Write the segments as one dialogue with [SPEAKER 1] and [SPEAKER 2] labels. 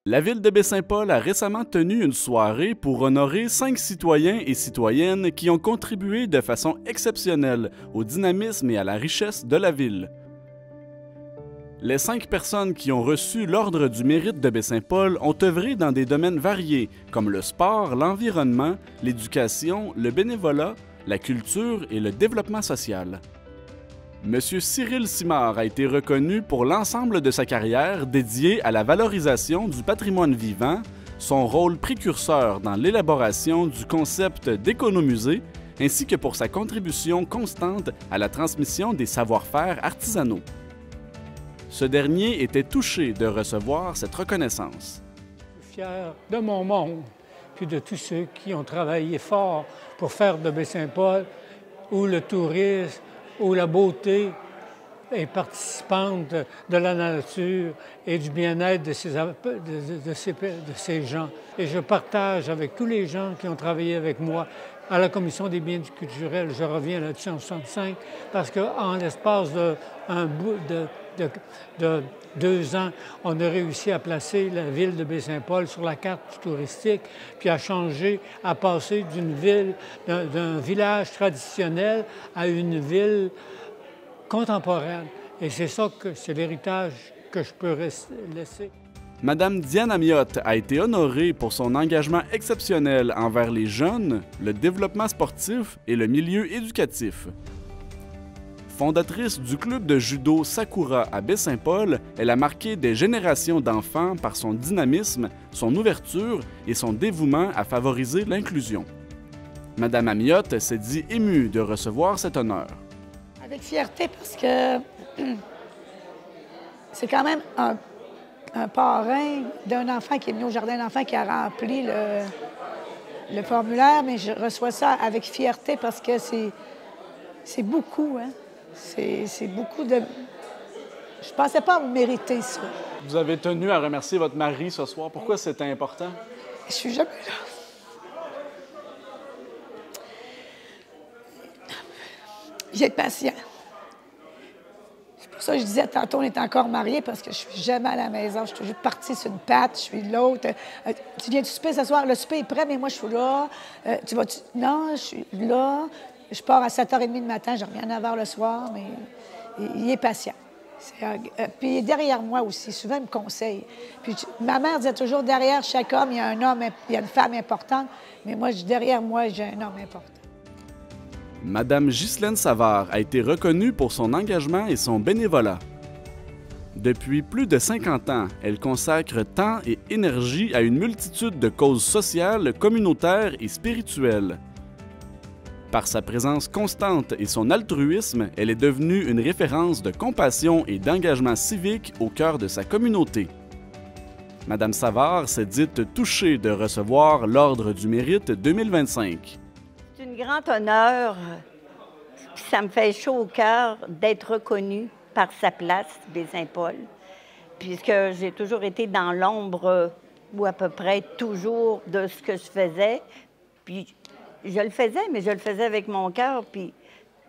[SPEAKER 1] La ville de Baie-Saint-Paul a récemment tenu une soirée pour honorer 5 citoyens et citoyennes qui ont contribué de façon exceptionnelle au dynamisme et à la richesse de la ville. Les 5 personnes qui ont reçu l'Ordre du mérite de Baie-Saint-Paul ont œuvré dans des domaines variés comme le sport, l'environnement, l'éducation, le bénévolat, la culture et le développement social. Monsieur Cyril Simard a été reconnu pour l'ensemble de sa carrière dédiée à la valorisation du patrimoine vivant, son rôle précurseur dans l'élaboration du concept d'économusée, ainsi que pour sa contribution constante à la transmission des savoir-faire artisanaux. Ce dernier était touché de recevoir cette reconnaissance.
[SPEAKER 2] Je suis fier de mon monde, puis de tous ceux qui ont travaillé fort pour faire de Baie-Saint-Paul, où le tourisme, où la beauté est participante de la nature et du bien-être de ces gens. Et je partage avec tous les gens qui ont travaillé avec moi à la Commission des biens culturels. Je reviens là-dessus en 1965, parce qu'en l'espace de 2 ans, on a réussi à placer la ville de Baie-Saint-Paul sur la carte touristique, puis à changer, à passer d'un village traditionnel à une ville contemporaine. Et c'est ça que c'est l'héritage que je peux laisser.
[SPEAKER 1] Madame Diane Amiotte a été honorée pour son engagement exceptionnel envers les jeunes, le développement sportif et le milieu éducatif. Fondatrice du club de judo Sakura à Baie-Saint-Paul, elle a marqué des générations d'enfants par son dynamisme, son ouverture et son dévouement à favoriser l'inclusion. Madame Amiotte s'est dit émue de recevoir cet honneur.
[SPEAKER 3] Avec fierté, parce que c'est quand même un parrain d'un enfant qui est venu au jardin d'enfants qui a rempli le formulaire, mais je reçois ça avec fierté parce que c'est beaucoup, hein? C'est beaucoup de... Je pensais pas mériter ça.
[SPEAKER 1] Vous avez tenu à remercier votre mari ce soir. Pourquoi c'était important?
[SPEAKER 3] Je suis jamais là. J'ai été patient. C'est pour ça que je disais tantôt, on est encore mariés parce que je suis jamais à la maison. Je suis toujours partie sur une patte, je suis de l'autre. Tu viens du souper ce soir? Le souper est prêt, mais moi, je suis là. Tu vas-tu... Non, je suis là. Je pars à 7h30 du matin, je reviens à 9h le soir, mais il est patient. Puis il est derrière moi aussi. Souvent, il me conseille. Puis ma mère disait toujours, derrière chaque homme, il y a un homme, il y a une femme importante. Mais moi, derrière moi, j'ai un homme important.
[SPEAKER 1] Madame Ghislaine Savard a été reconnue pour son engagement et son bénévolat. Depuis plus de 50 ans, elle consacre temps et énergie à une multitude de causes sociales, communautaires et spirituelles. Par sa présence constante et son altruisme, elle est devenue une référence de compassion et d'engagement civique au cœur de sa communauté. Madame Savard s'est dite touchée de recevoir l'Ordre du mérite 2025.
[SPEAKER 4] C'est un grand honneur, ça me fait chaud au cœur d'être reconnue par sa place, Baie-Saint-Paul, puisque j'ai toujours été dans l'ombre, ou à peu près toujours, de ce que je faisais. Puis je le faisais, mais je le faisais avec mon cœur, puis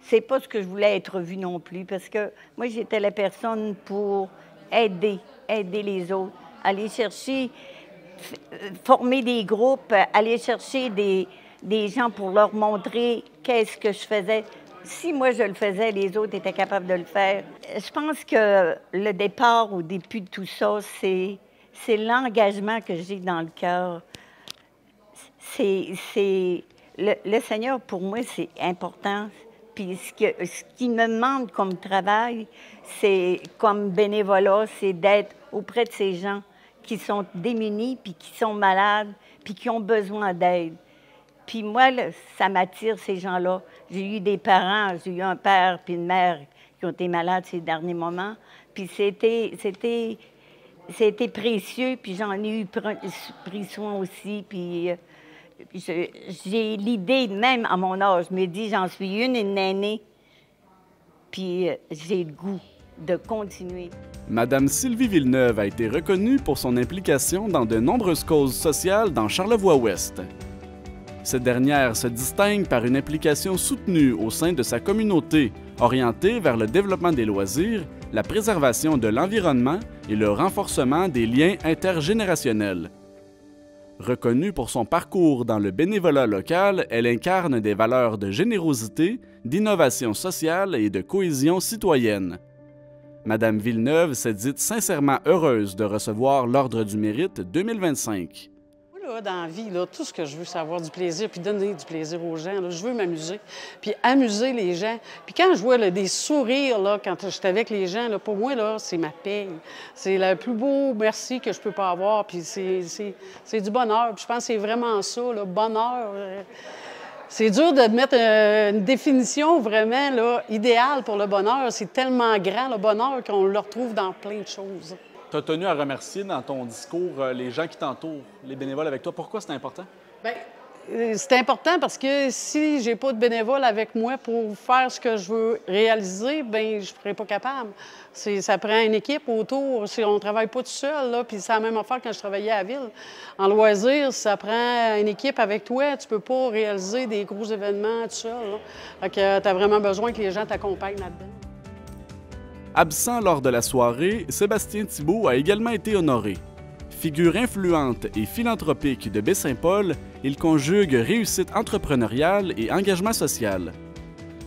[SPEAKER 4] c'est pas ce que je voulais être vue non plus, parce que moi, j'étais la personne pour aider les autres, aller chercher, former des groupes, aller chercher des gens pour leur montrer qu'est-ce que je faisais. Si moi, je le faisais, les autres étaient capables de le faire. Je pense que le départ, au début de tout ça, c'est l'engagement que j'ai dans le cœur. Le Seigneur, pour moi, c'est important. Puis ce qu'il me demande comme travail, c'est comme bénévolat, c'est d'être auprès de ces gens qui sont démunis, puis qui sont malades, puis qui ont besoin d'aide. Puis moi, ça m'attire, ces gens-là. J'ai eu des parents, j'ai eu un père puis une mère qui ont été malades ces derniers moments. Puis c'était précieux, puis j'en ai eu pris soin aussi. Puis j'ai l'idée, même à mon âge, je me dis, j'en suis une aînée, puis j'ai le goût de continuer.
[SPEAKER 1] Madame Sylvie Villeneuve a été reconnue pour son implication dans de nombreuses causes sociales dans Charlevoix-Ouest. Cette dernière se distingue par une implication soutenue au sein de sa communauté, orientée vers le développement des loisirs, la préservation de l'environnement et le renforcement des liens intergénérationnels. Reconnue pour son parcours dans le bénévolat local, elle incarne des valeurs de générosité, d'innovation sociale et de cohésion citoyenne. Madame Villeneuve s'est dite sincèrement heureuse de recevoir l'Ordre du Mérite 2025.
[SPEAKER 5] Moi, là, dans la vie, là, tout ce que je veux, c'est avoir du plaisir puis donner du plaisir aux gens. Là. Je veux m'amuser, puis amuser les gens. Puis quand je vois là, des sourires là, quand je suis avec les gens, là, pour moi, là, c'est ma paye. C'est le plus beau merci que je peux pas avoir, puis c'est du bonheur. Puis je pense que c'est vraiment ça, le bonheur. C'est dur de mettre une définition vraiment là, idéale pour le bonheur. C'est tellement grand, le bonheur, qu'on le retrouve dans plein de choses.
[SPEAKER 1] Tu as tenu à remercier dans ton discours les gens qui t'entourent, les bénévoles avec toi. Pourquoi c'est important? Bien,
[SPEAKER 5] c'est important parce que si j'ai pas de bénévoles avec moi pour faire ce que je veux réaliser, bien, je ne serais pas capable. Ça prend une équipe autour. On ne travaille pas tout seul, là, puis c'est la même affaire quand je travaillais à la ville. En loisirs, ça prend une équipe avec toi. Tu peux pas réaliser des gros événements tout seul. Fait que tu as vraiment besoin que les gens t'accompagnent là-dedans.
[SPEAKER 1] Absent lors de la soirée, Sébastien Thibault a également été honoré. Figure influente et philanthropique de Baie-Saint-Paul, il conjugue réussite entrepreneuriale et engagement social.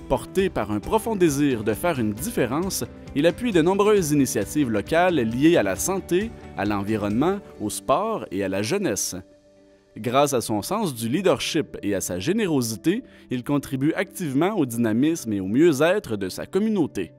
[SPEAKER 1] Porté par un profond désir de faire une différence, il appuie de nombreuses initiatives locales liées à la santé, à l'environnement, au sport et à la jeunesse. Grâce à son sens du leadership et à sa générosité, il contribue activement au dynamisme et au mieux-être de sa communauté.